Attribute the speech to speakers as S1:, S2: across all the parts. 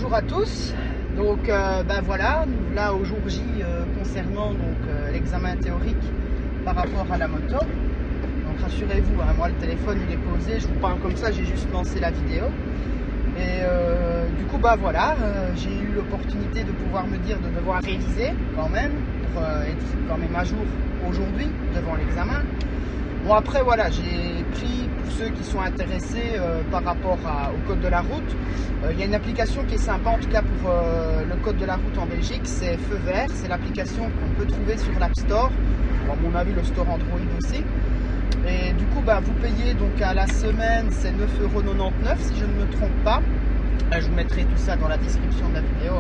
S1: bonjour à tous. Donc voilà, là au jour J concernant l'examen théorique par rapport à la moto. Donc rassurez-vous, hein, moi le téléphone il est posé, je vous parle comme ça, j'ai juste lancé la vidéo. Et du coup voilà, j'ai eu l'opportunité de pouvoir me dire de devoir réviser quand même pour être quand même à jour aujourd'hui devant l'examen. Bon après voilà, j'ai pris pour ceux qui sont intéressés par rapport au code de la route. Il y a une application qui est sympa en tout cas pour le code de la route en Belgique, c'est Feu Vert, c'est l'application qu'on peut trouver sur l'App Store, à mon avis le store Android aussi. Et du coup vous payez donc à la semaine, c'est 9,99 € si je ne me trompe pas. Je vous mettrai tout ça dans la description de la vidéo.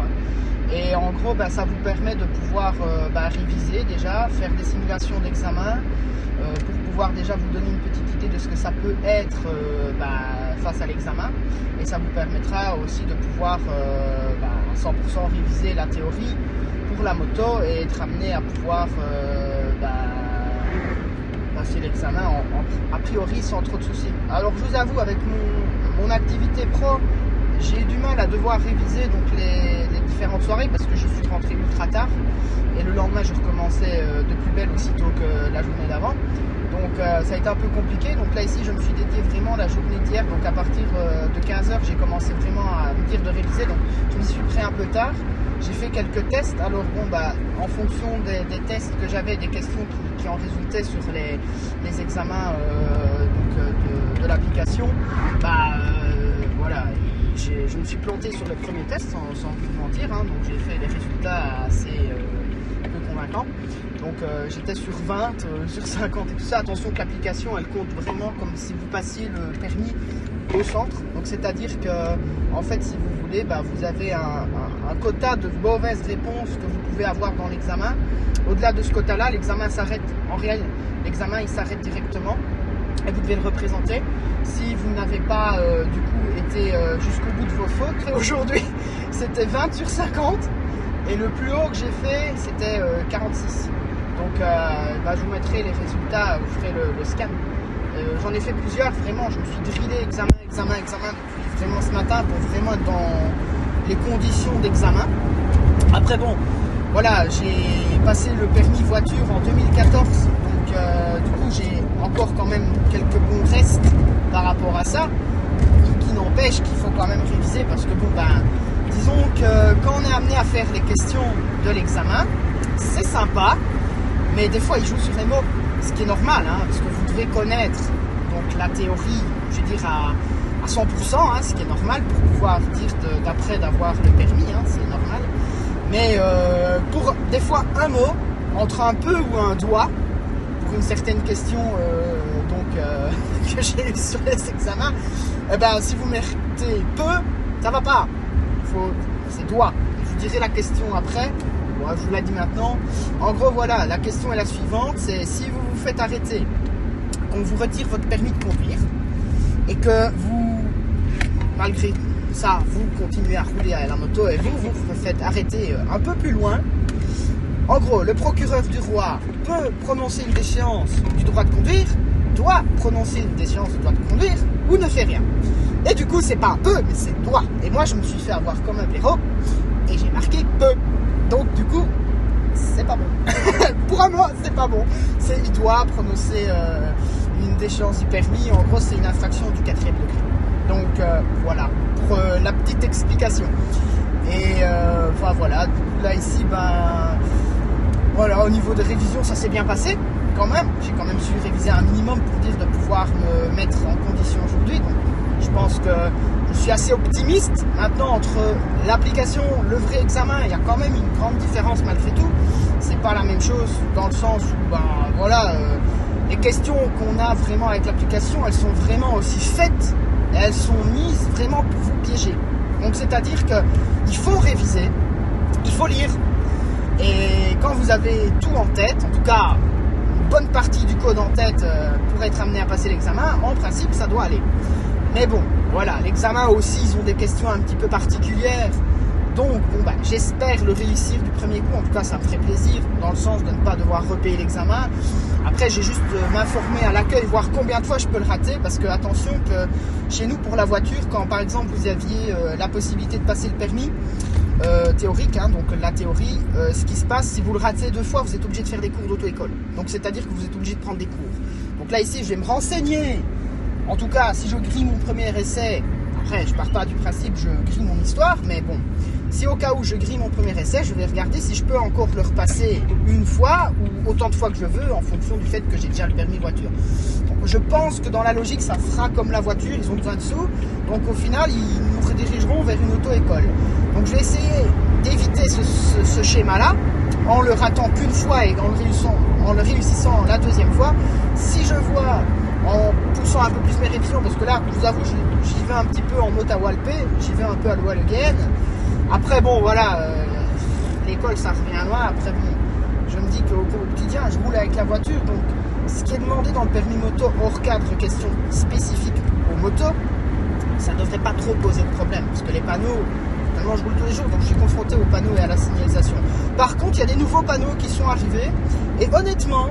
S1: Et en gros ça vous permet de pouvoir réviser déjà, faire des simulations d'examen pour pouvoir déjà vous donner une petite idée de ce que ça peut être face à l'examen. Et ça vous permettra aussi de pouvoir à 100% réviser la théorie pour la moto et être amené à pouvoir passer l'examen a priori sans trop de soucis. Alors je vous avoue, avec mon activité pro, j'ai eu du mal à devoir réviser donc les différentes soirées parce que je suis rentré ultra tard et le lendemain je recommençais de plus belle aussitôt que la journée d'avant. Donc ça a été un peu compliqué. Donc là ici je me suis dédié vraiment la journée d'hier. Donc à partir de 15 h j'ai commencé vraiment à me dire de réviser. Donc je me suis pris un peu tard. J'ai fait quelques tests. Alors en fonction des tests que j'avais, des questions qui en résultaient sur les examens de l'application, voilà. Je me suis planté sur le premier test sans vous mentir, hein, donc j'ai fait des résultats assez peu convaincants. Donc j'étais sur 20, sur 50 et tout ça. Attention que l'application elle compte vraiment comme si vous passiez le permis au centre. Donc c'est-à-dire que en fait si vous voulez, vous avez un quota de mauvaises réponses que vous pouvez avoir dans l'examen. Au-delà de ce quota-là, l'examen s'arrête. En réel, l'examen il s'arrête directement. Et vous devez le représenter. Si vous n'avez pas du coup été jusqu'au bout de vos fautes, aujourd'hui c'était 20 sur 50 et le plus haut que j'ai fait c'était 46. Donc je vous mettrai les résultats, vous ferez le scan. J'en ai fait plusieurs, vraiment je me suis drillé examen depuis vraiment ce matin pour vraiment être dans les conditions d'examen. Après voilà, j'ai passé le permis voiture en 2014, donc du coup j'ai encore quand même quelques bons restes par rapport à ça, qui n'empêche qu'il faut quand même réviser parce que disons que quand on est amené à faire les questions de l'examen, c'est sympa, mais des fois ils jouent sur les mots, ce qui est normal, hein, parce que vous devez connaître donc la théorie, je veux dire à 100%, hein, ce qui est normal pour pouvoir dire d'après d'avoir le permis, hein, c'est normal. Mais pour des fois un mot, entre un peu ou un doigt, pour une certaine question que j'ai eu sur les examens, si vous mettez peu, ça va pas. C'est doigt. Je vous dirai la question après. Bon, je vous la dis maintenant. En gros, voilà, la question est la suivante. C'est si vous vous faites arrêter, qu'on vous retire votre permis de conduire et que vous, malgré ça, vous continuez à rouler à la moto et vous faites arrêter un peu plus loin. En gros, le procureur du roi peut prononcer une déchéance du droit de conduire, doit prononcer une déchéance du droit de conduire ou ne fait rien. Et du coup, c'est pas un peu, mais c'est doit. Et moi, je me suis fait avoir comme un blaireau et j'ai marqué peu. Donc, du coup, c'est pas bon. Pour moi, c'est pas bon. Il doit prononcer une déchéance du permis. En gros, c'est une infraction du 4e degré. Donc voilà, pour la petite explication. Et voilà, là ici, voilà, au niveau de révision, ça s'est bien passé quand même. J'ai quand même su réviser un minimum pour dire de pouvoir me mettre en condition aujourd'hui. Donc je pense que je suis assez optimiste. Maintenant, entre l'application, le vrai examen, il y a quand même une grande différence malgré tout. C'est pas la même chose dans le sens où, voilà, les questions qu'on a vraiment avec l'application, elles sont vraiment aussi faites. Elles sont mises vraiment pour vous piéger. Donc c'est-à-dire qu'il faut réviser, il faut lire. Et quand vous avez tout en tête, en tout cas une bonne partie du code en tête pour être amené à passer l'examen, en principe ça doit aller. Mais bon, voilà, l'examen aussi, ils ont des questions un petit peu particulières Donc, bon, bah, j'espère le réussir du premier coup. En tout cas, ça me ferait plaisir, dans le sens de ne pas devoir repayer l'examen. Après, j'ai juste m'informer à l'accueil, voir combien de fois je peux le rater. Parce que, attention, que chez nous, pour la voiture, quand par exemple vous aviez la possibilité de passer le permis théorique, hein, donc la théorie, ce qui se passe, si vous le ratez 2 fois, vous êtes obligé de faire des cours d'auto-école. Donc, c'est-à-dire que vous êtes obligé de prendre des cours. Donc là, ici, je vais me renseigner. En tout cas, si je grille mon premier essai, après, je pars pas du principe je grille mon histoire, mais bon, si au cas où je grille mon premier essai, je vais regarder si je peux encore le repasser une fois ou autant de fois que je veux en fonction du fait que j'ai déjà le permis voiture. Donc, je pense que dans la logique, ça fera comme la voiture, ils ont besoin de sous, donc au final, ils nous redirigeront vers une auto-école. Donc je vais essayer d'éviter ce schéma-là en le ratant qu'une fois et en le réussissant la deuxième fois. Si je vois en poussant un peu plus mes révisions, parce que là, je vous avoue, j'y vais un petit peu en mode à Walpé, j'y vais un peu à Wallegen. Après, bon, voilà, l'école, ça revient loin. Après, bon, je me dis qu'au quotidien, je roule avec la voiture. Donc, ce qui est demandé dans le permis moto, hors cadre, question spécifique aux motos, ça ne devrait pas trop poser de problème. Parce que les panneaux, finalement, je roule tous les jours, donc je suis confronté aux panneaux et à la signalisation. Par contre, il y a des nouveaux panneaux qui sont arrivés. Et honnêtement,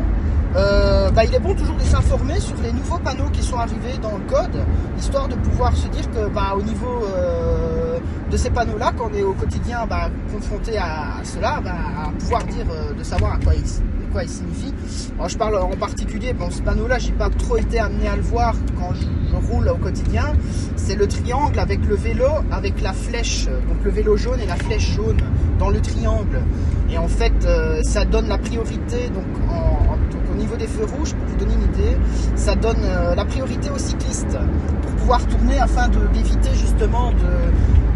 S1: il est bon toujours de s'informer sur les nouveaux panneaux qui sont arrivés dans le code, histoire de pouvoir se dire que au niveau de ces panneaux-là, qu'on est au quotidien confronté à cela, à pouvoir dire, de savoir à quoi il signifie. Alors, je parle en particulier, ce panneau-là, j'ai pas trop été amené à le voir quand je roule au quotidien. C'est le triangle avec le vélo, avec la flèche, donc le vélo jaune et la flèche jaune dans le triangle. Et en fait, ça donne la priorité, donc au niveau des feux rouges, pour vous donner une idée, ça donne la priorité aux cyclistes pour pouvoir tourner afin d'éviter justement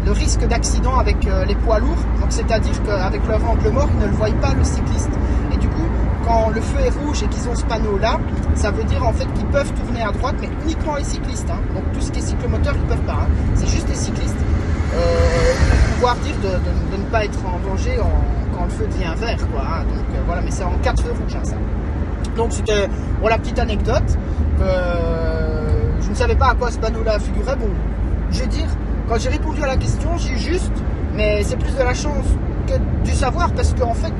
S1: le risque d'accident avec les poids lourds. Donc c'est-à-dire qu'avec leur angle mort, ils ne le voient pas le cycliste. Et du coup, quand le feu est rouge et qu'ils ont ce panneau-là, ça veut dire en fait qu'ils peuvent tourner à droite, mais uniquement les cyclistes. Hein. Donc tout ce qui est cyclomoteur, ils ne peuvent pas. Hein. C'est juste les cyclistes. Pour pouvoir dire de ne pas être en danger quand le feu devient vert, quoi. Hein. Donc voilà, mais c'est en 4 feux rouges, hein, ça. Donc c'était la petite anecdote que je ne savais pas à quoi ce panneau-là figurait. Bon, je vais dire, quand j'ai répondu à la question, j'ai juste, mais c'est plus de la chance que du savoir, parce qu'en fait,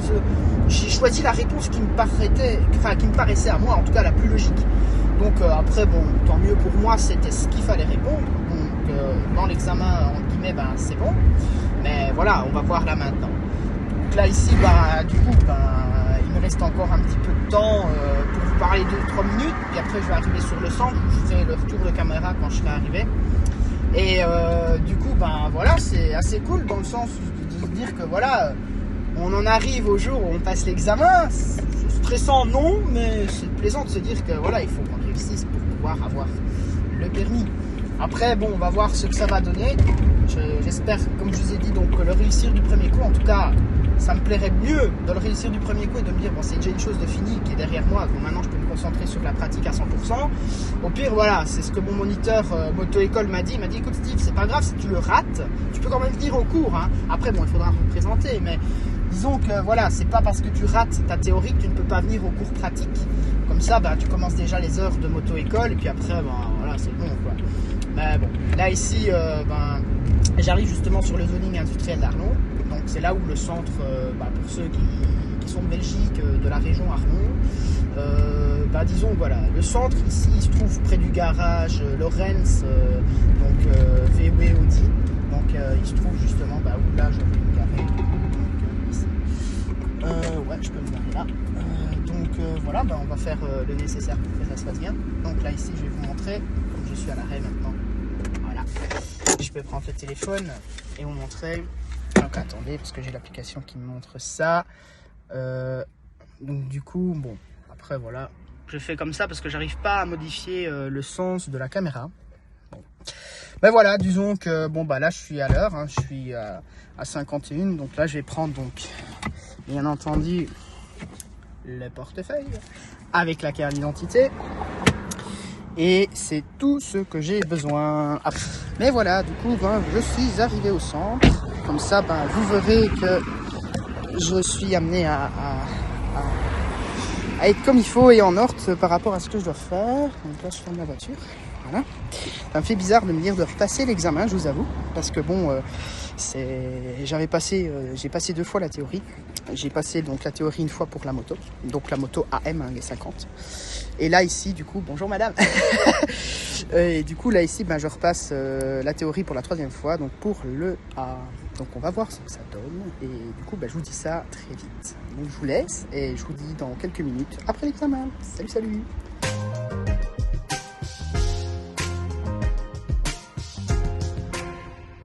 S1: j'ai choisi la réponse qui me paraissait à moi, en tout cas la plus logique. Donc après, bon, tant mieux pour moi, c'était ce qu'il fallait répondre. Donc dans l'examen, entre guillemets, c'est bon. Mais voilà, on va voir là maintenant. Donc là ici, du coup, il me reste encore un petit peu de temps pour vous parler 2-3 minutes. Puis après, je vais arriver sur le centre. Je ferai le retour de caméra quand je serai arrivé. Et du coup, voilà, c'est assez cool dans le sens de dire que voilà, on en arrive au jour où on passe l'examen. C'est stressant, non, mais c'est plaisant de se dire que voilà, il faut qu'on réussisse pour pouvoir avoir le permis. Après, bon, on va voir ce que ça va donner. J'espère, comme je vous ai dit, donc le réussir du premier coup. En tout cas, ça me plairait mieux de le réussir du premier coup et de me dire, bon, c'est déjà une chose de finie qui est derrière moi. Bon, maintenant, je peux me concentrer sur la pratique à 100%. Au pire, voilà, c'est ce que mon moniteur moto-école m'a dit. Il m'a dit, écoute Steve, c'est pas grave si tu le rates. Tu peux quand même venir au cours. Hein. Après, bon, il faudra représenter, mais disons que voilà, c'est pas parce que tu rates ta théorie que tu ne peux pas venir au cours pratique. Comme ça, tu commences déjà les heures de moto-école et puis après, voilà, c'est bon, quoi. Mais bon, là ici, j'arrive justement sur le zoning industriel d'Arlon. Donc c'est là où le centre, pour ceux qui sont de Belgique, de la région Arlon, disons voilà, le centre ici il se trouve près du garage Lorenz, VW Audi. Donc il se trouve justement où là je vais me garer. Ici. Ouais, je peux me garer là. Voilà, on va faire le nécessaire pour que ça se passe bien. Donc là ici je vais vous montrer, comme je suis à l'arrêt maintenant. Voilà. Je peux prendre le téléphone et vous montrer. Donc attendez, parce que j'ai l'application qui me montre ça. Donc du coup, bon, après voilà. Je fais comme ça parce que j'arrive pas à modifier le sens de la caméra. Bon. Ben voilà, disons que là je suis à l'heure, hein, je suis à 51. Donc là je vais prendre bien entendu le portefeuille avec la carte d'identité. Et c'est tout ce que j'ai besoin. Mais voilà, du coup, je suis arrivé au centre. Comme ça, vous verrez que je suis amené à être comme il faut et en ordre par rapport à ce que je dois faire. Donc là, je ferme la voiture. Voilà. Ça me fait bizarre de me dire de repasser l'examen, je vous avoue. Parce que j'ai passé 2 fois la théorie. J'ai passé donc la théorie une fois pour la moto, donc la moto AM, hein, les 50. Et là ici, du coup, bonjour madame. Et du coup là ici, je repasse la théorie pour la 3e fois, donc pour le A. Donc on va voir ce que ça donne. Et du coup, je vous dis ça très vite. Donc je vous laisse et je vous dis dans quelques minutes après l'examen. Salut, salut.